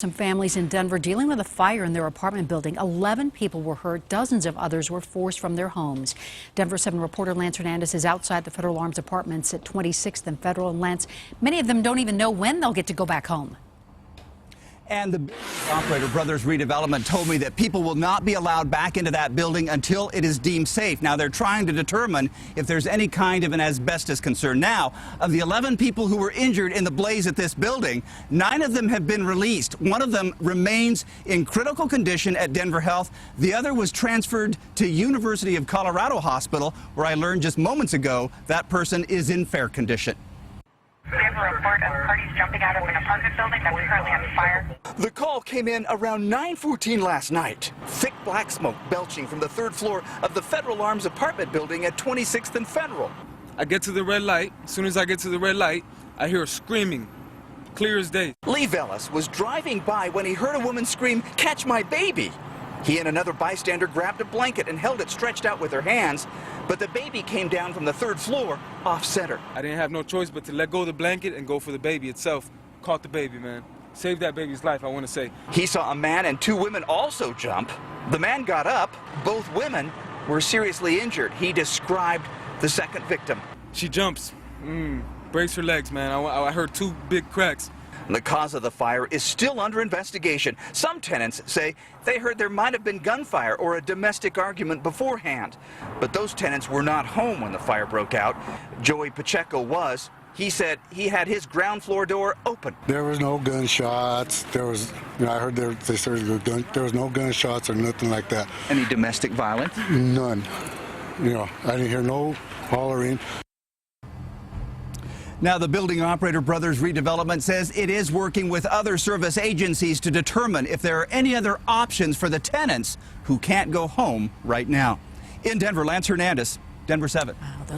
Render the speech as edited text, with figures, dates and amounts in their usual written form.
Some families in Denver dealing with a fire in their apartment building. 11 people were hurt. Dozens of others were forced from their homes. Denver 7 reporter Lance Hernandez is outside the Federal Arms apartments at 26th and Federal. And Lance, many of them don't even know when they'll get to go back home. And the operator Brothers Redevelopment told me that people will not be allowed back into that building until it is deemed safe. Now, they're trying to determine if there's any kind of an asbestos concern. Now, of the 11 people who were injured in the blaze at this building, 9 of them have been released. One of them remains in critical condition at Denver Health. The other was transferred to University of Colorado Hospital, where I learned just moments ago that person is in fair condition. We have a report of parties jumping out of an apartment building that was currently on fire. The call came in around 9:14 last night. Thick black smoke belching from the 3rd floor of the Federal Arms apartment building at 26th and Federal. I get to the red light. As soon as I get to the red light, I hear screaming, clear as day. Lee Vellis was driving by when he heard a woman scream, "Catch my baby!" He and another bystander grabbed a blanket and held it stretched out with their hands, but the baby came down from the 3rd floor off center. I didn't have no choice but to let go of the blanket and go for the baby itself. Caught the baby, man. Saved that baby's life, I want to say. He saw a man and 2 women also jump. The man got up. Both women were seriously injured. He described the second victim. She jumps. Brace her legs, man. I heard 2 big cracks. The cause of the fire is still under investigation. Some tenants say they heard there might have been gunfire or a domestic argument beforehand. But those tenants were not home when the fire broke out. Joey Pacheco was. He said he had his ground floor door open. There was no gunshots. I heard they started there was no gunshots or nothing like that. Any domestic violence? None. I didn't hear no hollering. Now, the building operator Brothers Redevelopment says it is working with other service agencies to determine if there are any other options for the tenants who can't go home right now. In Denver, Lance Hernandez, Denver 7. Wow,